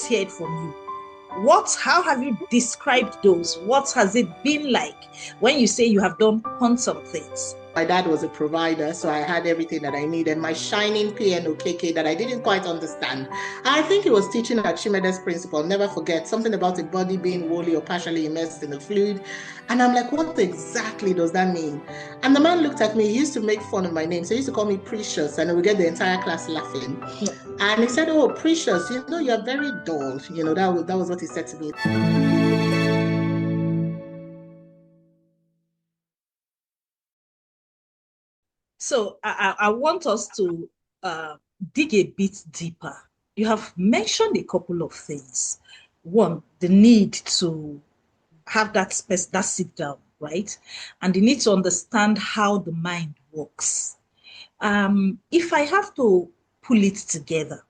let's hear it from you. How have you described those? What has it been like when you say you have done quantum things? My dad was a provider, so I had everything that I needed. My shining piano KK that I didn't quite understand. I think he was teaching Archimedes' principle. Never forget something about a body being wholly or partially immersed in a fluid. And I'm like, what exactly does that mean? And the man looked at me. He used to make fun of my name. So he used to call me Precious, and we would get the entire class laughing. And he said, oh, Precious, you're very dull. That was what he said to me. So I want us to dig a bit deeper. You have mentioned a couple of things. One, the need to have that space, that sit down, right? And the need to understand how the mind works. If I have to pull it together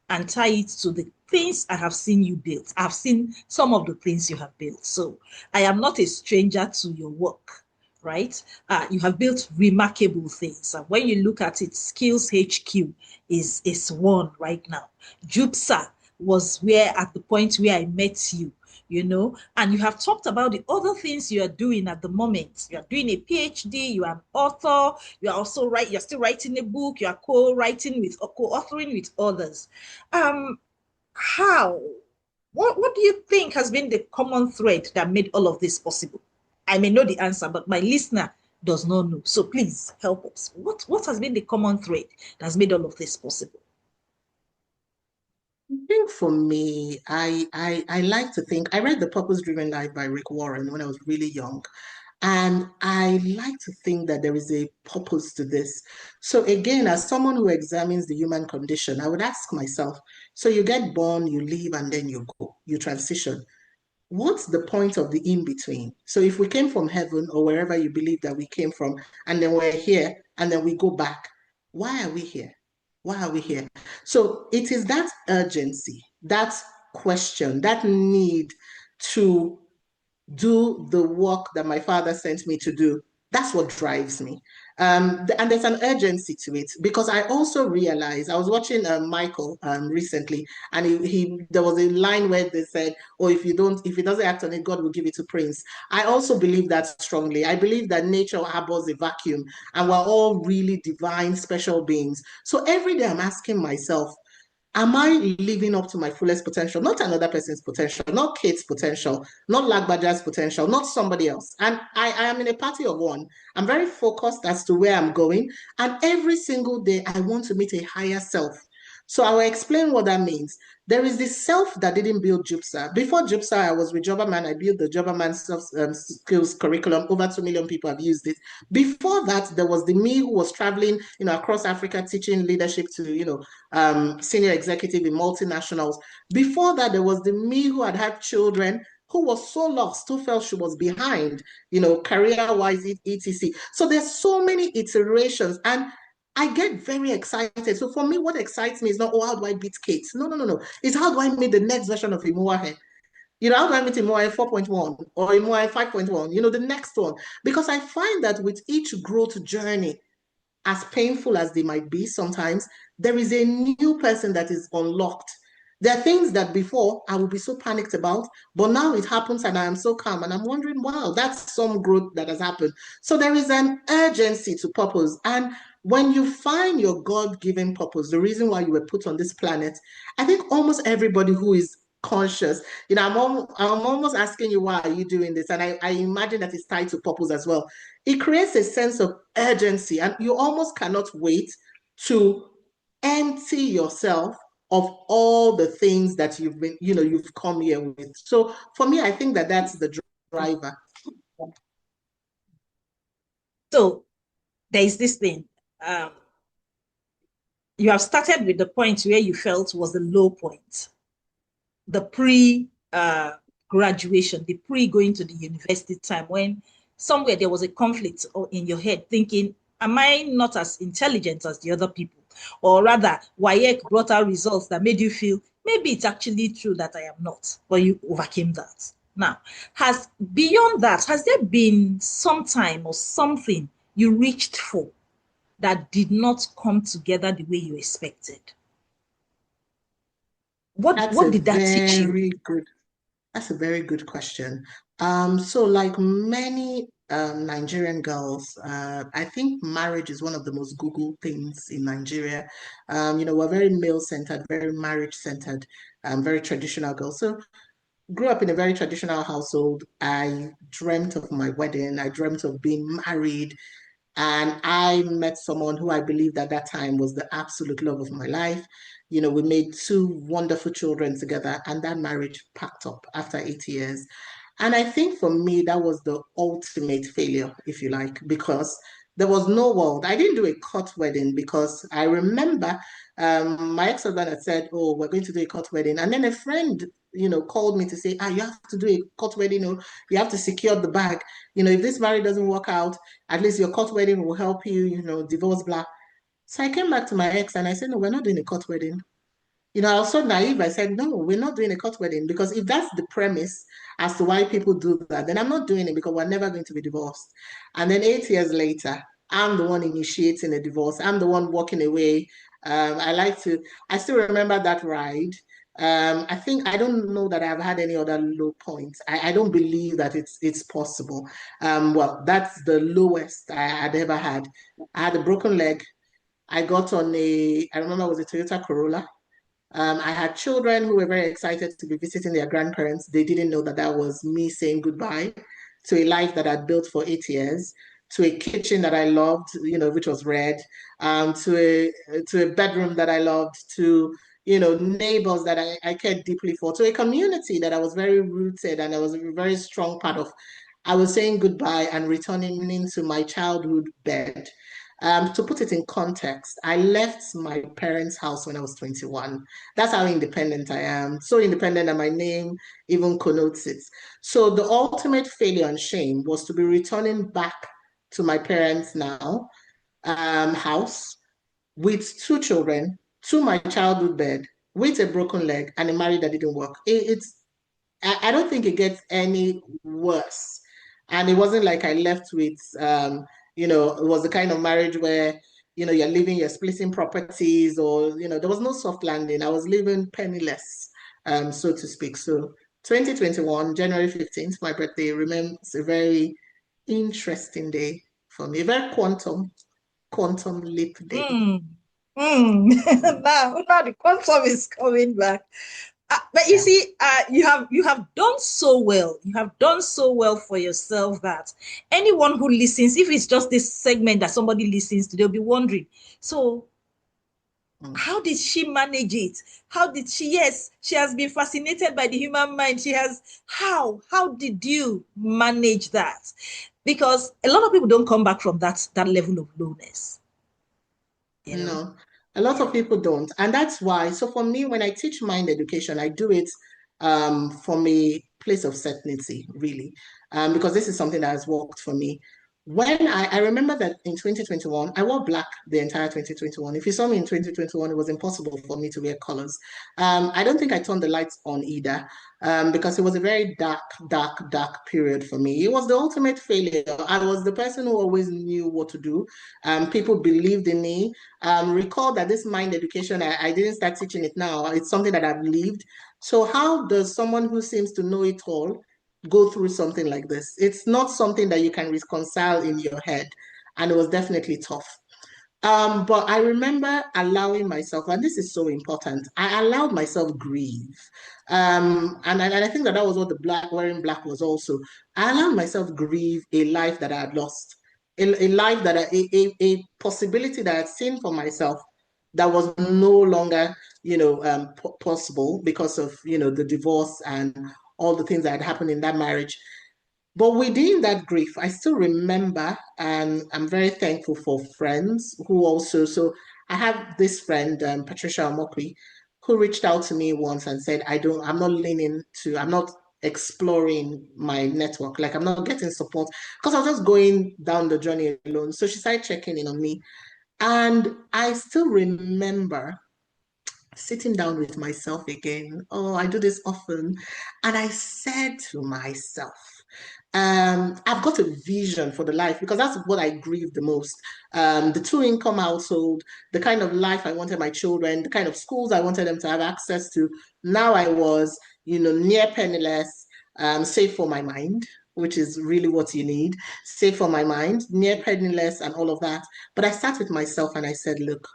and tie it to the things I have seen you build, I've seen some of the things you have built. So I am not a stranger to your work, right? You have built remarkable things. And when you look at it, Skills HQ is one right now. Jupsa was where at the point where I met you, and you have talked about the other things you are doing at the moment. You are doing a PhD, you are an author, you are also you're still writing a book, you are co-writing with or co-authoring with others. Um, how? What do you think has been the common thread that made all of this possible? I may know the answer, but my listener does not know. So please help us. What has been the common thread that's made all of this possible? I think for me, I like to think I read The Purpose Driven Life by Rick Warren when I was really young. And I like to think that there is a purpose to this. So again, as someone who examines the human condition, I would ask myself, so you get born, you live, and then you go, you transition. What's the point of the in between? So if we came from heaven or wherever you believe that we came from, and then we're here, and then we go back, why are we here? Why are we here? So it is that urgency, that question, that need to do the work that my father sent me to do. That's what drives me. And there's an urgency to it because I also realized I was watching Michael recently, and he there was a line where they said, "Oh, if he doesn't act on it, God will give it to Prince." I also believe that strongly. I believe that nature harbors a vacuum, and we're all really divine, special beings. So every day I'm asking myself, am I living up to my fullest potential? Not another person's potential, not Kate's potential, not Lagbaja's potential, not somebody else. And I am in a party of one. I'm very focused as to where I'm going. And every single day, I want to meet a higher self. So I will explain what that means. There is this self that didn't build JUPSA. Before JUPSA, I was with Jobberman. I built the Jobberman soft skills curriculum. Over 2 million people have used it. Before that, there was the me who was traveling, across Africa, teaching leadership to, senior executive in multinationals. Before that, there was the me who had had children who was so lost, who felt she was behind, career-wise, etc. So there's so many iterations, and I get very excited. So for me, what excites me is not, oh, how do I beat Kate? No, no, no, no. It's how do I meet the next version of Imuwahen? How do I meet Imuwahen 4.1 or Imuwahen 5.1? The next one. Because I find that with each growth journey, as painful as they might be sometimes, there is a new person that is unlocked. There are things that before I would be so panicked about, but now it happens and I am so calm and I'm wondering, wow, that's some growth that has happened. So there is an urgency to purpose. And when you find your God-given purpose, the reason why you were put on this planet, I think almost everybody who is conscious, I'm almost asking you, why are you doing this? And I imagine that it's tied to purpose as well. It creates a sense of urgency, and you almost cannot wait to empty yourself of all the things that you've come here with. So for me, I think that that's the driver. So there is this thing. Um, you have started with the point where you felt was the low point, the pre graduation, the pre going to the university time when somewhere there was a conflict or in your head thinking, am I not as intelligent as the other people? Or rather, WAEC brought out results that made you feel maybe it's actually true that I am not, but you overcame that. Now, beyond that, has there been some time or something you reached for that did not come together the way you expected? That's What a did that teach you? very good That's a very good question. So like many Nigerian girls, I think marriage is one of the most Googled things in Nigeria. We're very male-centered, very marriage-centered, very traditional girls. So grew up in a very traditional household. I dreamt of my wedding. I dreamt of being married. And I met someone who I believed at that time was the absolute love of my life. We made two wonderful children together, and that marriage packed up after 8 years. And I think for me, that was the ultimate failure, if you like, because there was no world. I didn't do a court wedding because I remember my ex-husband had said, "Oh, we're going to do a court wedding." And then a friend, called me to say, you have to do a court wedding, you have to secure the bag. If this marriage doesn't work out, at least your court wedding will help you, divorce, blah. So I came back to my ex and I said, no, we're not doing a court wedding. I was so naive. I said, no, we're not doing a court wedding because if that's the premise as to why people do that, then I'm not doing it because we're never going to be divorced. And then 8 years later, I'm the one initiating a divorce. I'm the one walking away. I still remember that ride. I don't know that I've had any other low points. I don't believe that it's possible. Well, that's the lowest I had ever had. I had a broken leg. I got on I remember it was a Toyota Corolla. I had children who were very excited to be visiting their grandparents. They didn't know that that was me saying goodbye to a life that I'd built for 8 years, to a kitchen that I loved, which was red, to a bedroom that I loved, to neighbors that I cared deeply for, to a community that I was very rooted and I was a very strong part of. I was saying goodbye and returning into my childhood bed. To put it in context, I left my parents' house when I was 21. That's how independent I am. So independent that my name even connotes it. So the ultimate failure and shame was to be returning back to my parents' now house with two children, to my childhood bed, with a broken leg and a marriage that didn't work. I don't think it gets any worse. And it wasn't like I left with, it was the kind of marriage where, you're splitting properties or, there was no soft landing. I was living penniless, so to speak. So 2021, January 15th, my birthday remains a very interesting day for me, a very quantum leap day. Mm. Mm. Now the quantum is coming back. But you Yeah. see, you have done so well. You have done so well for yourself that anyone who listens, if it's just this segment that somebody listens to, they'll be wondering. So, Mm. how did she manage it? How did she? Yes, she has been fascinated by the human mind. She has. How? How did you manage that? Because a lot of people don't come back from that level of lowness. You know. No, a lot Yeah. of people don't. And that's why, so for me, when I teach mind education, I do it from a place of certainty, really, because this is something that has worked for me. When I remember that in 2021, I wore black the entire 2021. If you saw me in 2021, it was impossible for me to wear colors. I don't think I turned the lights on either, because it was a very dark, dark, dark period for me. It was the ultimate failure. I was the person who always knew what to do. People believed in me. Recall that this mind education, I didn't start teaching it now. It's something that I've lived. So how does someone who seems to know it all go through something like this? It's not something that you can reconcile in your head. And it was definitely tough. But I remember allowing myself, and this is so important, I allowed myself grieve. And I think that that was what the black wearing black was also. I allowed myself grieve a life that I had lost, a life that a possibility that I had seen for myself that was no longer, possible because of, the divorce and all the things that had happened in that marriage. But within that grief, I still remember, and I'm very thankful for friends who also. So I have this friend, Patricia Omokri, who reached out to me once and said, I'm not exploring my network. Like I'm not getting support because I was just going down the journey alone. So she started checking in on me. And I still remember sitting down with myself again. Oh, I do this often. And I said to myself, I've got a vision for the life because that's what I grieve the most. The two-income household, the kind of life I wanted my children, the kind of schools I wanted them to have access to. Now I was, near penniless, save for my mind, which is really what you need, save for my mind, near penniless, and all of that. But I sat with myself and I said, look,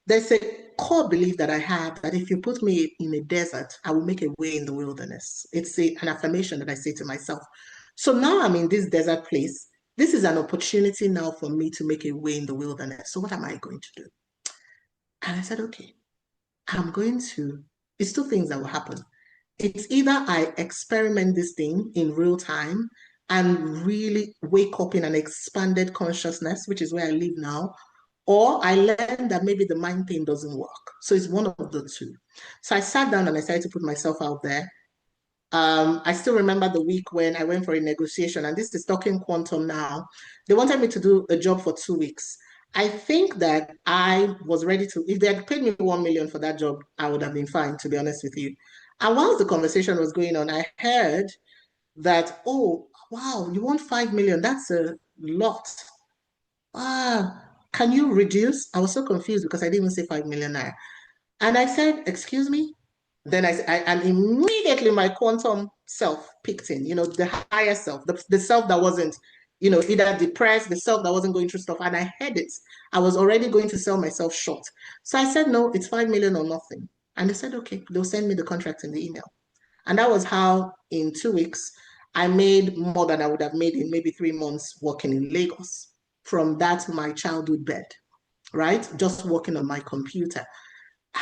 there's a core belief that I have that if you put me in a desert, I will make a way in the wilderness. It's an affirmation that I say to myself. So now I'm in this desert place. This is an opportunity now for me to make a way in the wilderness. So what am I going to do? And I said, okay, I'm going to, it's two things that will happen. It's either I experiment this thing in real time and really wake up in an expanded consciousness, which is where I live now, or I learned that maybe the mind thing doesn't work. So it's one of the two. So I sat down and I started to put myself out there. I still remember the week when I went for a negotiation, and this is talking quantum now. They wanted me to do a job for 2 weeks. I think that I was ready to, if they had paid me 1 million for that job, I would have been fine, to be honest with you. And whilst the conversation was going on, I heard that, oh, wow, you want 5 million? That's a lot. Can you reduce? I was so confused because I didn't even say 5 million naira. And I said, excuse me? Then and immediately my quantum self picked in, the higher self, the self that wasn't, either depressed, the self that wasn't going through stuff. And I had it. I was already going to sell myself short. So I said, no, it's 5 million or nothing. And they said, okay, they'll send me the contract in the email. And that was how in 2 weeks, I made more than I would have made in maybe 3 months working in Lagos from that, my childhood bed, right? Just working on my computer.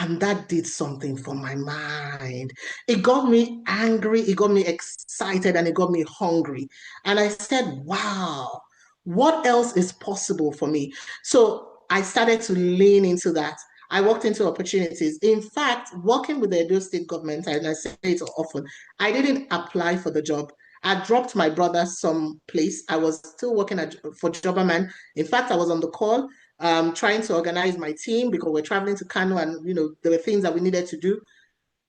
And that did something for my mind. It got me angry, it got me excited, and it got me hungry. And I said, wow, what else is possible for me? So I started to lean into that. I walked into opportunities. In fact, working with the Edo State government, and I say it often, I didn't apply for the job. I dropped my brother some place. I was still working for Jobberman. In fact, I was on the call trying to organize my team because we're traveling to Kano and, there were things that we needed to do.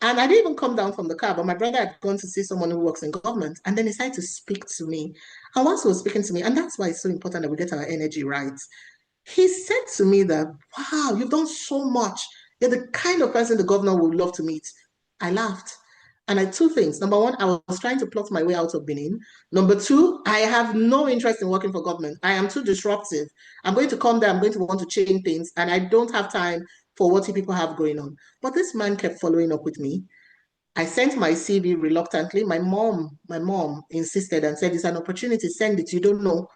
And I didn't even come down from the car, but my brother had gone to see someone who works in government and then he started to speak to me. And once he was speaking to me, and that's why it's so important that we get our energy right, he said to me that, wow, you've done so much. You're the kind of person the governor would love to meet. I laughed. And I two things. Number one, I was trying to plot my way out of Benin. Number two, I have no interest in working for government. I am too disruptive. I'm going to come there, I'm going to want to change things, and I don't have time for what people have going on. But this man kept following up with me. I sent my CV reluctantly. My mom insisted and said, it's an opportunity, send it. You don't know.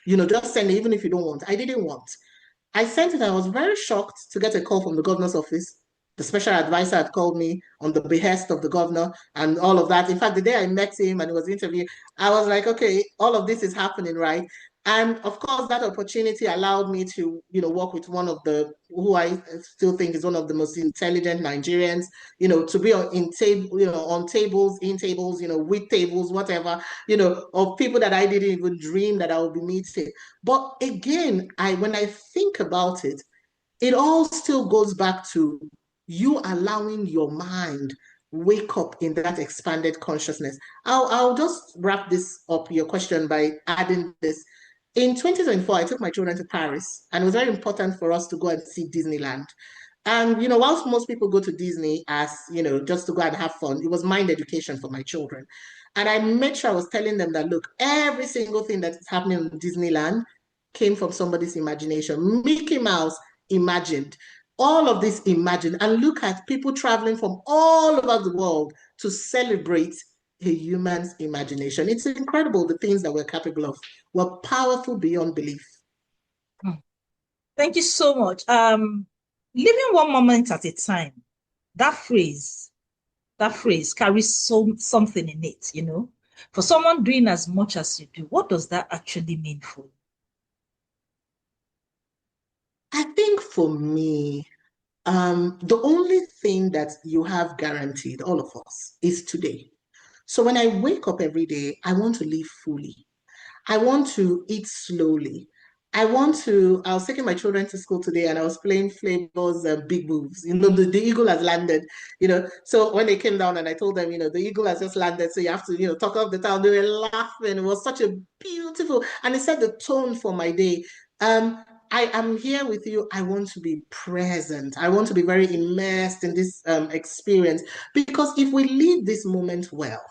Just send it, even if you don't want. I didn't want. I sent it. I was very shocked to get a call from the governor's office. The special advisor had called me on the behest of the governor and all of that. In fact, the day I met him and he was interviewing, I was like, okay, all of this is happening, right? And of course, that opportunity allowed me to, work with one of who I still think is one of the most intelligent Nigerians, to be on tables, in tables, with tables, whatever, of people that I didn't even dream that I would be meeting. But again, when I think about it, it all still goes back to you allowing your mind wake up in that expanded consciousness. I'll just wrap this up, your question, by adding this. In 2024, I took my children to Paris, and it was very important for us to go and see Disneyland. And, whilst most people go to Disney as, just to go and have fun, it was mind education for my children. And I made sure I was telling them that, look, every single thing that is happening in Disneyland came from somebody's imagination. Mickey Mouse imagined. All of this imagined. And look at people traveling from all over the world to celebrate a human's imagination. It's incredible the things that we're capable of. We're powerful beyond belief. Thank you so much. Living one moment at a time. That phrase, that phrase carries something in it. For someone doing as much as you do, what does that actually mean for you? I think for me, the only thing that you have guaranteed, all of us, is today. So when I wake up every day, I want to live fully. I want to eat slowly. I was taking my children to school today and I was playing Flavor's Big Moves. The eagle has landed, So when they came down and I told them, the eagle has just landed, so you have to, talk off the town, they were laughing. It was such a beautiful, and it set the tone for my day. I am here with you. I want to be present. I want to be very immersed in this experience because if we leave this moment well,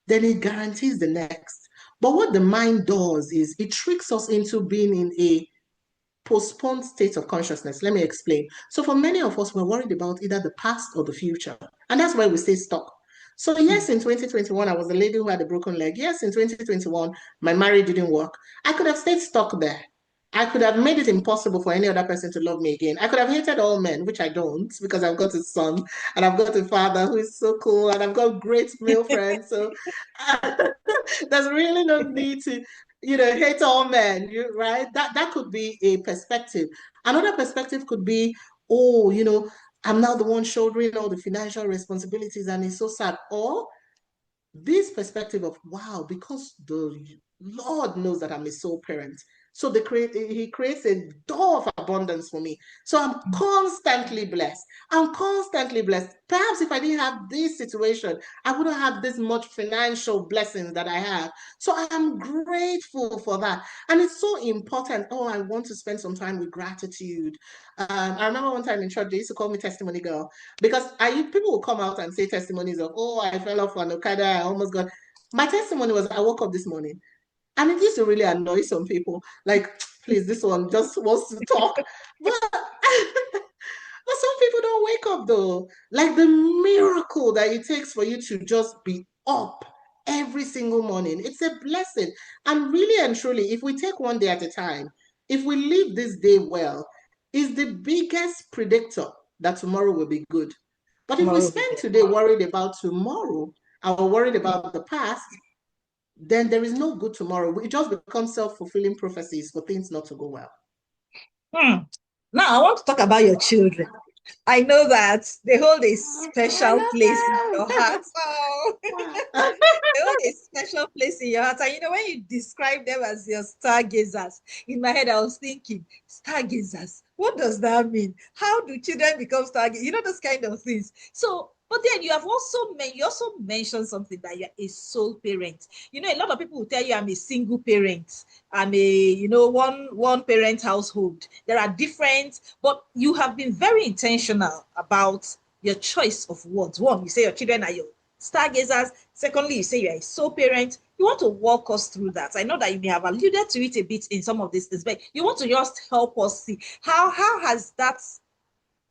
then it guarantees the next. But what the mind does is it tricks us into being in a postponed state of consciousness. Let me explain. So, for many of us, we're worried about either the past or the future. And that's why we stay stuck. So, yes, in 2021, I was a lady who had a broken leg. Yes, in 2021, my marriage didn't work. I could have stayed stuck there. I could have made it impossible for any other person to love me again. I could have hated all men, which I don't, because I've got a son and I've got a father who is so cool and I've got great male friends. So there's really no need to, hate all men, right? That could be a perspective. Another perspective could be, oh, I'm now the one shouldering all the financial responsibilities and it's so sad. Or this perspective of wow, because the Lord knows that I'm a sole parent. So he creates a door of abundance for me. So I'm constantly blessed. I'm constantly blessed. Perhaps if I didn't have this situation, I wouldn't have this much financial blessings that I have. So I am grateful for that. And it's so important. Oh, I want to spend some time with gratitude. I remember one time in church, they used to call me testimony girl because people will come out and say testimonies of, oh, I fell off an Okada, I almost got. My testimony was, I woke up this morning. And it used to really annoy some people. Like, please, this one just wants to talk. But, but some people don't wake up though. Like the miracle that it takes for you to just be up every single morning. It's a blessing. And really and truly, if we take one day at a time, if we live this day well, is the biggest predictor that tomorrow will be good. But if we Tomorrow will be spend better. today worried about tomorrow or worried about the past, then there is no good tomorrow. It just becomes self-fulfilling prophecies for things not to go well. Hmm. Now, I want to talk about your children. I know that they hold a I special place in your love heart. Oh, them. they hold a special place in your heart. And when you describe them as your stargazers, in my head, I was thinking, stargazers, what does that mean? How do children become stargazers? Those kind of things. So, but then you also mentioned something that you're a sole parent. A lot of people will tell you I'm a single parent. I'm one parent household. There are different, but you have been very intentional about your choice of words. One, you say your children are your stargazers. Secondly, you say you're a sole parent. You want to walk us through that. I know that you may have alluded to it a bit in some of these things, but you want to just help us see how has that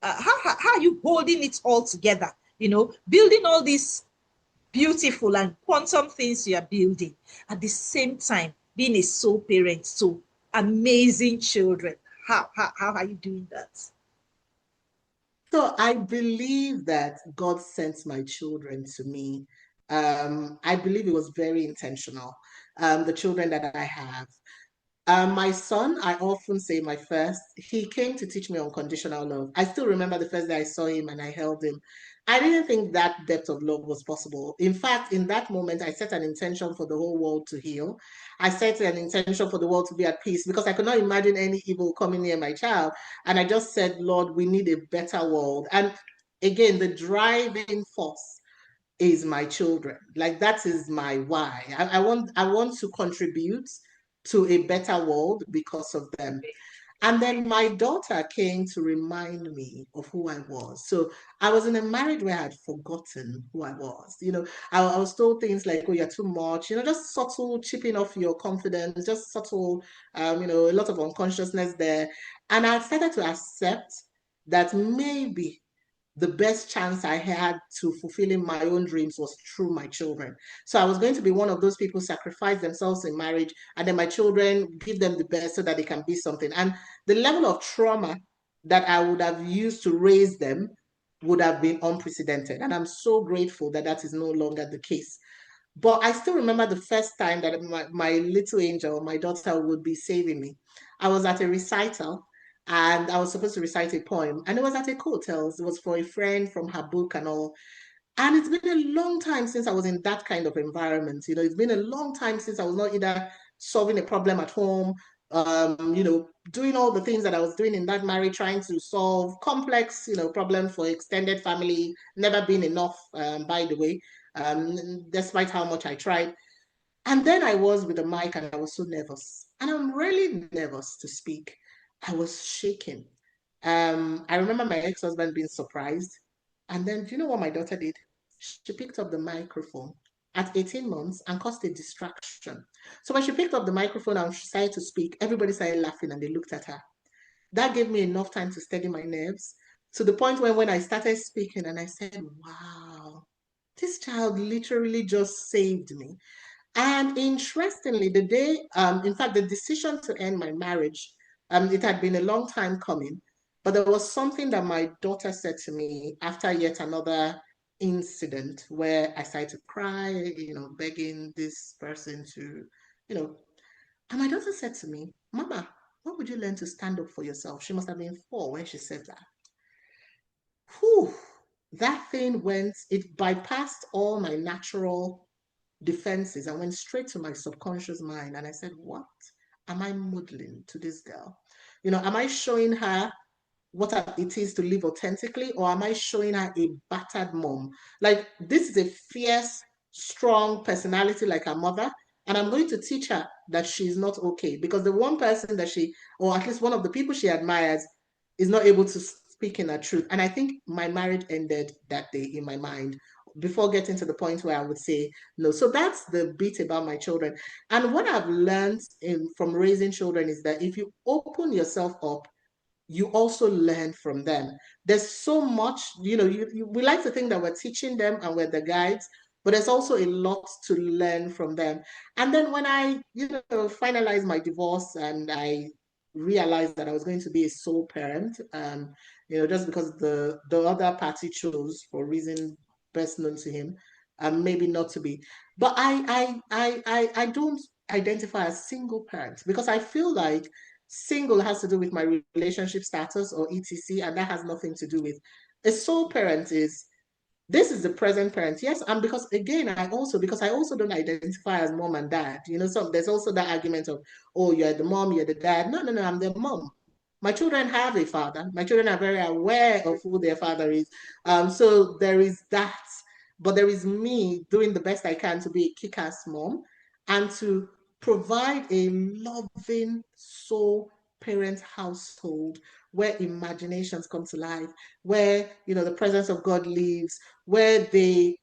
how are you holding it all together? Building all these beautiful and quantum things you are building at the same time being a sole parent to amazing children. How are you doing that? So I believe that God sent my children to me. I believe it was very intentional. The children that I have. My son, I often say my first, he came to teach me unconditional love. I still remember the first day I saw him and I held him. I didn't think that depth of love was possible. In fact, in that moment, I set an intention for the whole world to heal. I set an intention for the world to be at peace because I could not imagine any evil coming near my child. And I just said, Lord, we need a better world. And again, the driving force is my children. Like that is my why. I want to contribute to a better world because of them. And then my daughter came to remind me of who I was. So I was in a marriage where I had forgotten who I was. I was told things like, oh, you're too much, just subtle chipping off your confidence, just subtle, a lot of unconsciousness there. And I started to accept that maybe the best chance I had to fulfilling my own dreams was through my children. So I was going to be one of those people sacrifice themselves in marriage and then my children give them the best so that they can be something. And the level of trauma that I would have used to raise them would have been unprecedented. And I'm so grateful that that is no longer the case. But I still remember the first time that my little angel, my daughter, would be saving me. I was at a recital and I was supposed to recite a poem, and it was at a hotel. It was for a friend from her book and all. And it's been a long time since I was in that kind of environment. It's been a long time since I was not either solving a problem at home doing all the things that I was doing in that marriage, trying to solve complex, problems for extended family, never been enough, by the way, despite how much I tried. And then I was with the mic and I was so nervous. And I'm really nervous to speak. I was shaking. I remember my ex-husband being surprised. And then, do you know what my daughter did? She picked up the microphone at 18 months and caused a distraction. So when she picked up the microphone and she started to speak, everybody started laughing and they looked at her. That gave me enough time to steady my nerves to the point where when I started speaking and I said, wow, this child literally just saved me. And interestingly, in fact, the decision to end my marriage, it had been a long time coming, but there was something that my daughter said to me after yet another incident where I started to cry, begging this person to, you know, and my daughter said to me, Mama, when would you learn to stand up for yourself? She must have been 4 when she said that. Whew, that thing it bypassed all my natural defenses and went straight to my subconscious mind. And I said, what am I modeling to this girl? Am I showing her what it is to live authentically, or am I showing her a battered mom? Like, this is a fierce, strong personality like her mother. And I'm going to teach her that she's not okay because the one person that or at least one of the people she admires, is not able to speak in her truth. And I think my marriage ended that day in my mind before getting to the point where I would say no. So that's the bit about my children. And what I've learned from raising children is that if you open yourself up, you also learn from them. There's so much, we like to think that we're teaching them and we're the guides, but there's also a lot to learn from them. And then when I, finalized my divorce and I realized that I was going to be a sole parent, just because the other party chose for reason best known to him, maybe not to be. But I don't identify as single parent because I feel like single has to do with my relationship status or etc, and that has nothing to do with a sole parent. This is the present parent, yes. And because again, because I also don't identify as mom and dad. So there's also that argument of, oh, you're the mom, you're the dad. No, no, no, I'm the mom. My children have a father. My children are very aware of who their father is. So there is that, but there is me doing the best I can to be a kick-ass mom and to provide a loving soul parent household where imaginations come to life, where the presence of God lives, where they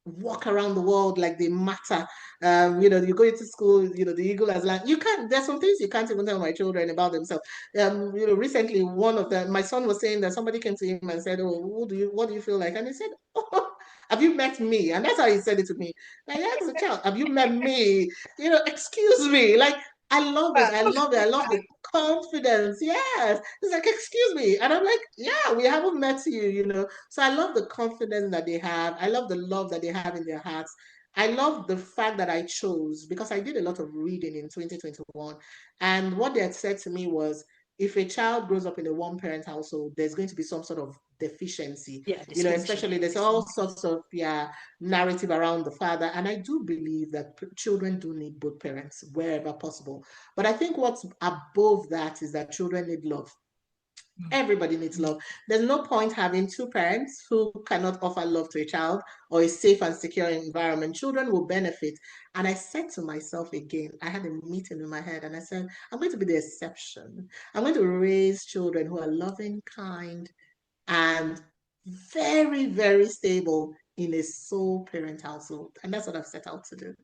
walk around the world like they matter. You go into school, the eagle has land. There's some things you can't even tell my children about themselves. Recently one of them, my son was saying that somebody came to him and said, oh, what do you feel like? And he said, oh, have you met me? And that's how he said it to me. Like, yeah, as a child, have you met me? Excuse me. Like, I love it. I love it. I love the confidence. Yes. It's like, excuse me. And I'm like, yeah, we haven't met you. So I love the confidence that they have. I love the love that they have in their hearts. I love the fact that I chose because I did a lot of reading in 2021. And what they had said to me was, if a child grows up in a one-parent household, there's going to be some sort of deficiency. Yeah, dysfunction. Especially there's all sorts of narrative around the father. And I do believe that children do need both parents wherever possible. But I think what's above that is that children need love. Everybody needs love. There's no point having two parents who cannot offer love to a child or a safe and secure environment. Children will benefit. And I said to myself again, I had a meeting in my head and I said, I'm going to be the exception. I'm going to raise children who are loving, kind, and very, very stable in a sole parent household. And that's what I've set out to do.